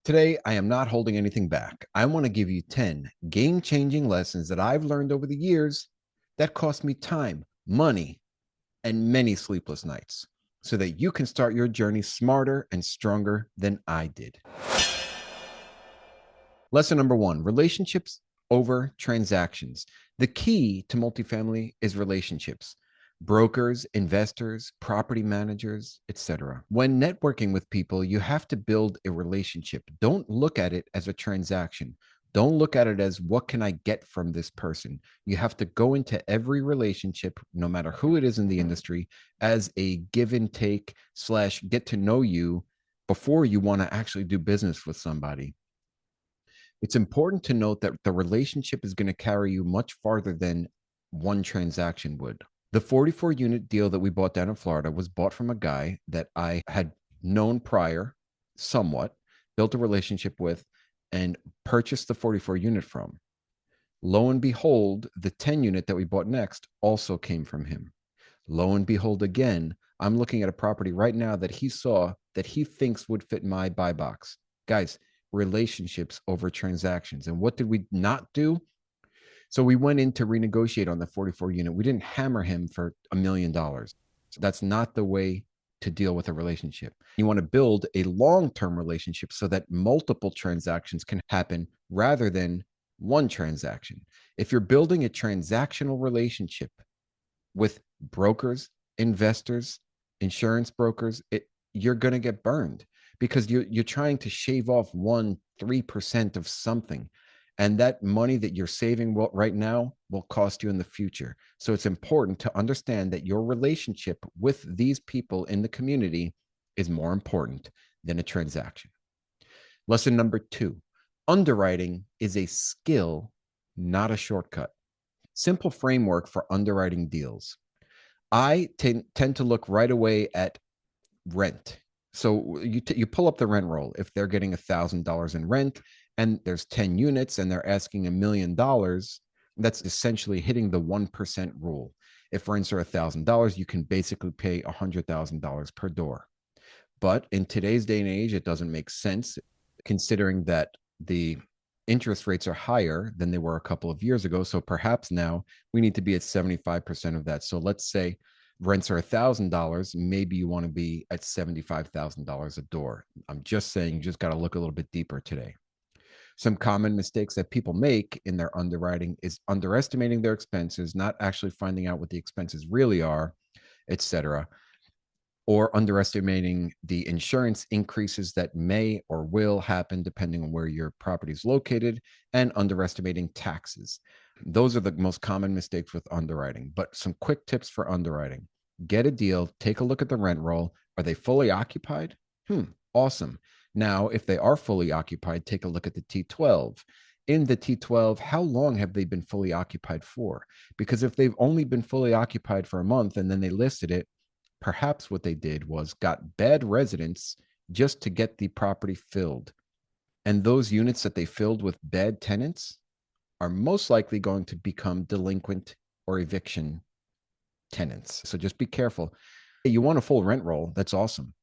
Today, I am not holding anything back. I want to give you 10 game changing lessons that I've learned over the years that cost me time, money, and many sleepless nights so that you can start your journey smarter and stronger than I did. Lesson number one: relationships over transactions. The key to multifamily is relationships. Brokers, investors, property managers, etc. When networking with people, you have to build a relationship. Don't look at it as a transaction. Don't look at it as what can I get from this person. You have to go into every relationship, no matter who it is in the industry, as a give and take slash get to know you before you want to actually do business with somebody. It's important to note that the relationship is going to carry you much farther than one transaction would. The 44 unit deal that we bought down in Florida was bought from a guy that I had known prior somewhat, built a relationship with, and purchased the 44 unit from. Lo and behold, the 10 unit that we bought next also came from him. Lo and behold, again, I'm looking at a property right now that he saw that he thinks would fit my buy box. Guys, relationships over transactions. And what did we not do? So we went in to renegotiate on the 44 unit. We didn't hammer him for $1 million. So that's not the way to deal with a relationship. You want to build a long-term relationship so that multiple transactions can happen rather than one transaction. If you're building a transactional relationship with brokers, investors, insurance brokers, you're going to get burned because you're trying to shave off 3% of something. And that money that you're saving right now will cost you in the future. So it's important to understand that your relationship with these people in the community is more important than a transaction. Lesson number two: underwriting is a skill, not a shortcut. Simple framework for underwriting deals. I tend to look right away at rent. So you pull up the rent roll. If they're getting $1,000 in rent and there's 10 units and they're asking $1 million, that's essentially hitting the 1% rule. If rents are $1,000, you can basically pay $100,000 per door. But in today's day and age, it doesn't make sense considering that the interest rates are higher than they were a couple of years ago. So perhaps now we need to be at 75% of that. So let's say rents are $1,000. Maybe you want to be at $75,000 a door. I'm just saying you just got to look a little bit deeper today. Some common mistakes that people make in their underwriting is underestimating their expenses, not actually finding out what the expenses really are, etc., or underestimating the insurance increases that may or will happen depending on where your property is located, and underestimating taxes. Those are the most common mistakes with underwriting. But some quick tips for underwriting: get a deal, take a look at the rent roll. Are they fully occupied? Awesome. Now, if they are fully occupied, take a look at the T12. In the T12, how long have they been fully occupied for? Because if they've only been fully occupied for a month and then they listed it, perhaps what they did was got bad residents just to get the property filled. And those units that they filled with bad tenants are most likely going to become delinquent or eviction tenants. So just be careful. You want a full rent roll, that's awesome.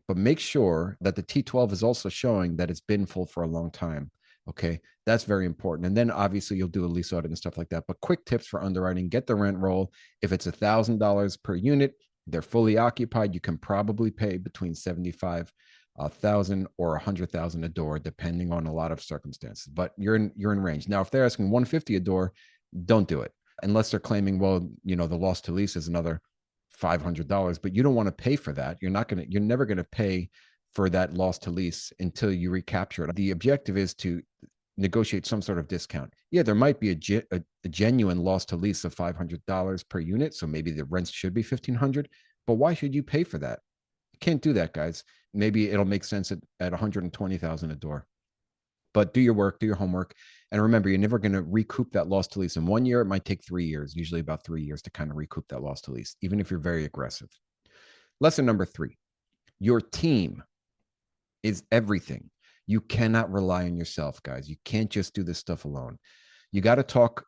But make sure that the T12 is also showing that it's been full for a long time. Okay, that's very important. And then obviously you'll do a lease audit and stuff like that. But quick tips for underwriting: get the rent roll. If it's $1,000 per unit, they're fully occupied, you can probably pay between 75,000 or 100,000 a door, depending on a lot of circumstances. But you're in range. Now, if they're asking 150 a door, don't do it unless they're claiming, well, the loss to lease is another $500. But you don't want to pay for that. You're never gonna pay for that loss to lease until you recapture it. The objective is to negotiate some sort of discount. Yeah, there might be a genuine loss to lease of $500 per unit, so maybe the rents should be $1,500. But why should you pay for that? You can't do that, guys. Maybe it'll make sense at $120,000 a door. But do your work, do your homework, and remember, you're never going to recoup that loss to lease in 1 year. It might take 3 years, usually about 3 years, to kind of recoup that loss to lease, even if you're very aggressive. Lesson number three: your team is everything. You cannot rely on yourself, guys. You can't just do this stuff alone. You got to talk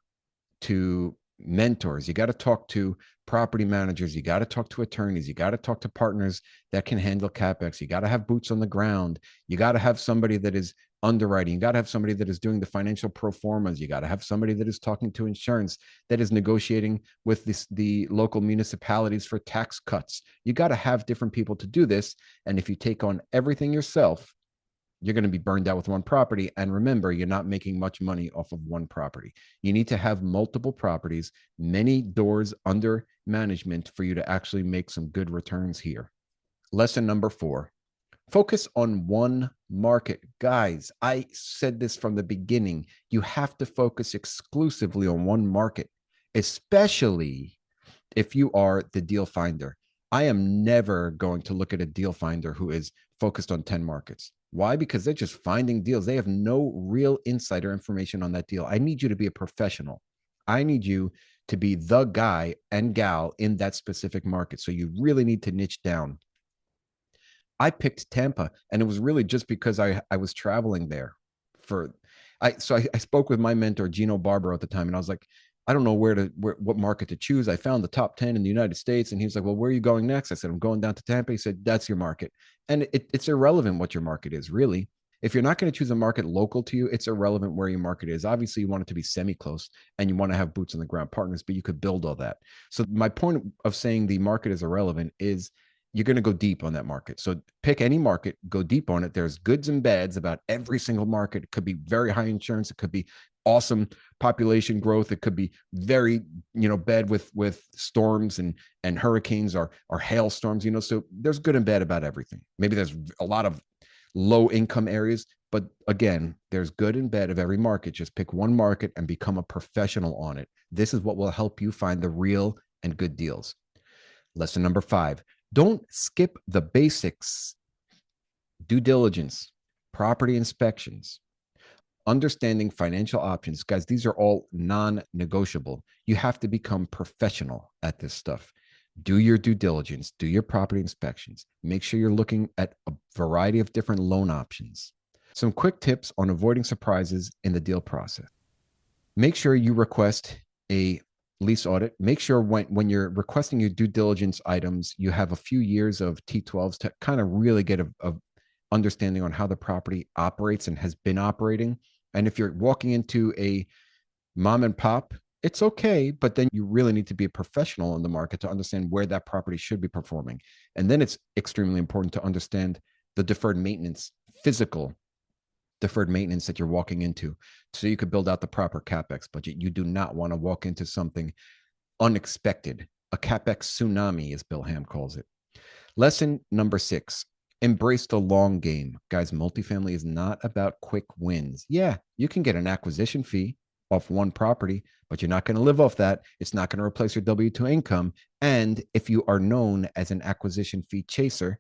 to mentors. You got to talk to property managers, you got to talk to attorneys, you got to talk to partners that can handle capex, you got to have boots on the ground, you got to have somebody that is underwriting, you got to have somebody that is doing the financial pro formas, you got to have somebody that is talking to insurance, that is negotiating with the local municipalities for tax cuts. You got to have different people to do this, and if you take on everything yourself, you're going to be burned out with one property. And remember, you're not making much money off of one property. You need to have multiple properties, many doors under management for you to actually make some good returns here. Lesson number 4, focus on one market. Guys, I said this from the beginning. You have to focus exclusively on one market, especially if you are the deal finder. I am never going to look at a deal finder who is focused on 10 markets. Why? Because they're just finding deals. They have no real insider information on that deal. I need you to be a professional. I need you to be the guy and gal in that specific market. So you really need to niche down. I picked Tampa, and it was really just because I was traveling there for I spoke with my mentor Gino Barber at the time, and I was like, I don't know what market to choose. I found the top 10 in the United States, and he was like, well, where are you going next? I said, I'm going down to Tampa. He said, that's your market, and it's irrelevant what your market is, really. If you're not going to choose a market local to you, it's irrelevant where your market is. Obviously, you want it to be semi-close, and you want to have boots on the ground partners, but you could build all that. So my point of saying the market is irrelevant is you're going to go deep on that market. So pick any market, go deep on it. There's goods and bads about every single market. It could be very high insurance. It could be awesome population growth. It could be very, bad with storms and hurricanes or hailstorms, so there's good and bad about everything. Maybe there's a lot of low income areas, but again, there's good and bad of every market. Just pick one market and become a professional on it. This is what will help you find the real and good deals. Lesson number 5, don't skip the basics. Due diligence, property inspections, understanding financial options. Guys, these are all non-negotiable. You have to become professional at this stuff. Do your due diligence, do your property inspections. Make sure you're looking at a variety of different loan options. Some quick tips on avoiding surprises in the deal process. Make sure you request a lease audit. Make sure when you're requesting your due diligence items, you have a few years of T12s to kind of really get a understanding on how the property operates and has been operating. And if you're walking into a mom and pop, it's okay, but then you really need to be a professional in the market to understand where that property should be performing. And then it's extremely important to understand the deferred maintenance, physical deferred maintenance that you're walking into, so you could build out the proper capex budget. You do not want to walk into something unexpected, a capex tsunami, as Bill Ham calls it. Lesson number 6, embrace the long game. Guys, multifamily is not about quick wins. Yeah, you can get an acquisition fee off one property, but you're not going to live off that. It's not going to replace your W-2 income. And if you are known as an acquisition fee chaser,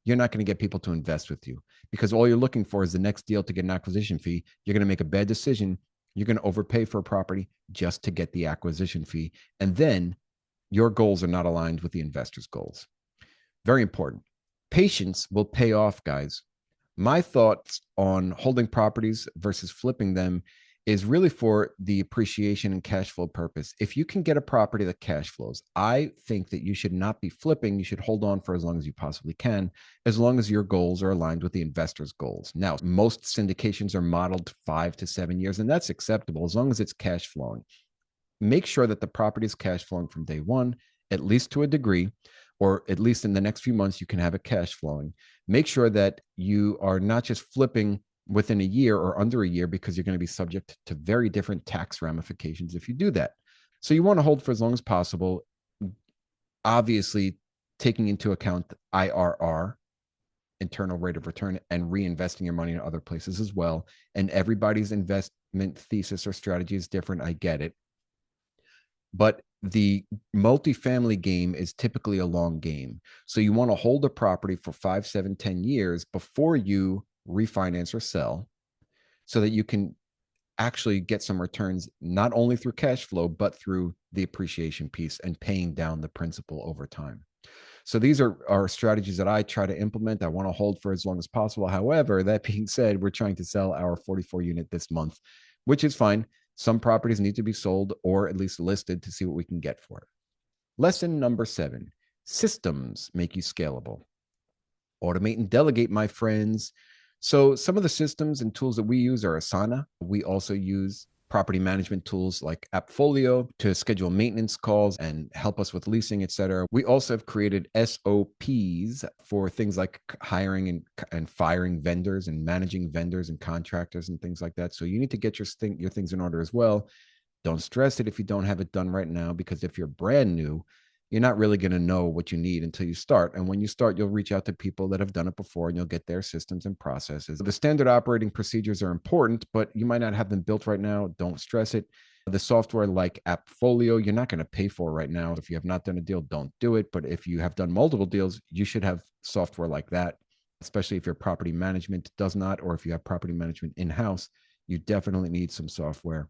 you're not going to get people to invest with you, because all you're looking for is the next deal to get an acquisition fee. You're going to make a bad decision. You're going to overpay for a property just to get the acquisition fee. And then your goals are not aligned with the investor's goals. Very important. Patience will pay off, guys. My thoughts on holding properties versus flipping them is really for the appreciation and cash flow purpose. If you can get a property that cash flows, I think that you should not be flipping. You should hold on for as long as you possibly can, as long as your goals are aligned with the investor's goals. Now, most syndications are modeled 5 to 7 years, and that's acceptable as long as it's cash flowing. Make sure that the property is cash flowing from day one, at least to a degree, or at least in the next few months, you can have it cash flowing. Make sure that you are not just flipping within a year or under a year, because you're going to be subject to very different tax ramifications if you do that. So you want to hold for as long as possible, obviously taking into account IRR, internal rate of return, and reinvesting your money in other places as well. And everybody's investment thesis or strategy is different. I get it. But the multifamily game is typically a long game. So you want to hold a property for 5, 7, 10 years before you refinance or sell, so that you can actually get some returns, not only through cash flow, but through the appreciation piece and paying down the principal over time. So these are strategies that I try to implement. I want to hold for as long as possible. However, that being said, we're trying to sell our 44 unit this month, which is fine. Some properties need to be sold or at least listed to see what we can get for it. Lesson number 7, systems make you scalable. Automate and delegate, my friends. So some of the systems and tools that we use are Asana. We also use property management tools like Appfolio to schedule maintenance calls and help us with leasing, et cetera. We also have created SOPs for things like hiring and firing vendors and managing vendors and contractors and things like that. So you need to get your things in order as well. Don't stress it if you don't have it done right now, because if you're brand new, you're not really going to know what you need until you start. And when you start, you'll reach out to people that have done it before and you'll get their systems and processes. The standard operating procedures are important, but you might not have them built right now. Don't stress it. The software like Appfolio, you're not going to pay for right now. If you have not done a deal, don't do it. But if you have done multiple deals, you should have software like that, especially if your property management does not, or if you have property management in-house, you definitely need some software.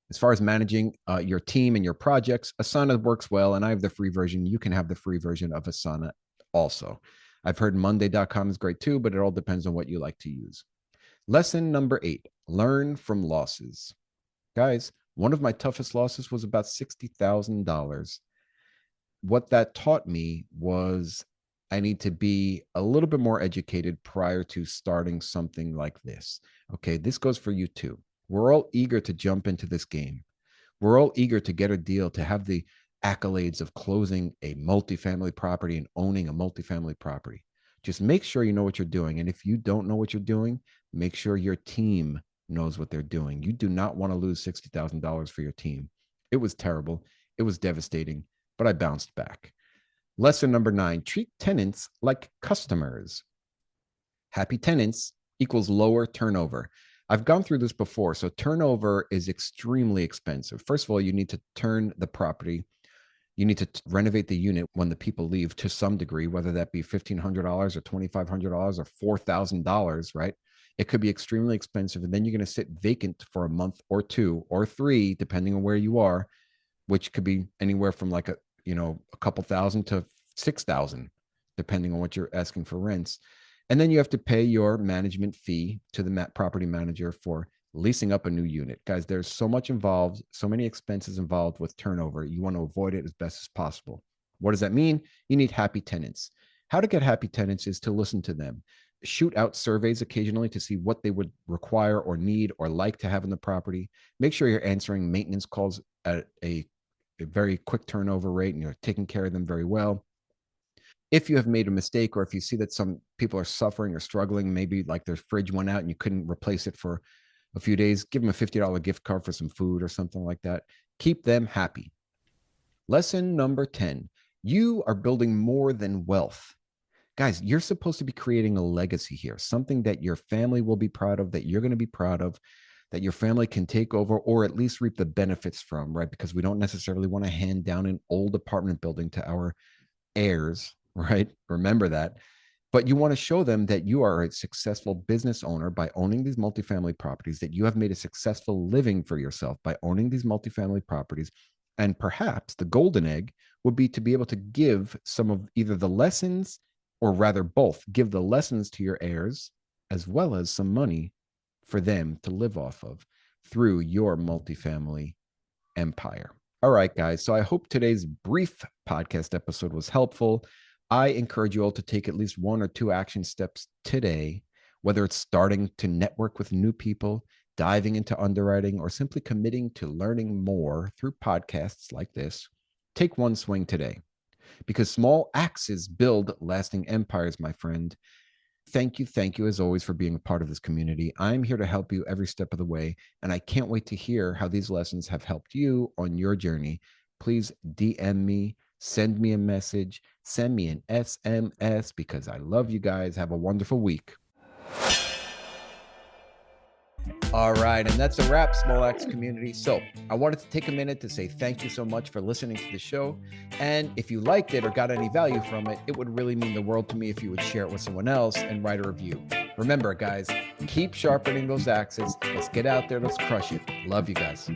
As far as managing your team and your projects, Asana works well, and I have the free version. You can have the free version of Asana also. I've heard Monday.com is great too, but it all depends on what you like to use. Lesson number 8, learn from losses. Guys, one of my toughest losses was about $60,000. What that taught me was I need to be a little bit more educated prior to starting something like this. Okay, this goes for you too. We're all eager to jump into this game. We're all eager to get a deal, to have the accolades of closing a multifamily property and owning a multifamily property. Just make sure you know what you're doing. And if you don't know what you're doing, make sure your team knows what they're doing. You do not want to lose $60,000 for your team. It was terrible. It was devastating, but I bounced back. Lesson number 9, treat tenants like customers. Happy tenants equals lower turnover. I've gone through this before. So turnover is extremely expensive. First of all, you need to turn the property. You need to renovate the unit when the people leave to some degree, whether that be $1,500 or $2,500 or $4,000, right? It could be extremely expensive. And then you're going to sit vacant for a month or 2 or 3, depending on where you are, which could be anywhere from like a couple thousand to 6,000, depending on what you're asking for rents. And then you have to pay your management fee to the property manager for leasing up a new unit. Guys, there's so much involved, so many expenses involved with turnover. You want to avoid it as best as possible. What does that mean? You need happy tenants. How to get happy tenants is to listen to them. Shoot out surveys occasionally to see what they would require or need or like to have in the property. Make sure you're answering maintenance calls at a very quick turnover rate and you're taking care of them very well. If you have made a mistake, or if you see that some people are suffering or struggling, maybe like their fridge went out and you couldn't replace it for a few days, give them a $50 gift card for some food or something like that. Keep them happy. Lesson number 10, you are building more than wealth. Guys, you're supposed to be creating a legacy here, something that your family will be proud of, that you're going to be proud of, that your family can take over or at least reap the benefits from, right? Because we don't necessarily want to hand down an old apartment building to our heirs, right? Remember that. But you want to show them that you are a successful business owner by owning these multifamily properties, that you have made a successful living for yourself by owning these multifamily properties. And perhaps the golden egg would be to be able to give some of either the lessons, or rather both, give the lessons to your heirs as well as some money for them to live off of through your multifamily empire. All right, guys. So I hope today's brief podcast episode was helpful. I encourage you all to take at least 1 or 2 action steps today, whether it's starting to network with new people, diving into underwriting, or simply committing to learning more through podcasts like this. Take one swing today, because small axes build lasting empires, my friend. Thank you as always for being a part of this community. I'm here to help you every step of the way, and I can't wait to hear how these lessons have helped you on your journey. Please DM me, send me a message, send me an SMS, because I love you guys. Have a wonderful week. All right, and that's a wrap, Small Axe community. So I wanted to take a minute to say thank you so much for listening to the show. And if you liked it or got any value from it, it would really mean the world to me if you would share it with someone else and write a review. Remember, guys, keep sharpening those axes. Let's get out there. Let's crush it. Love you guys.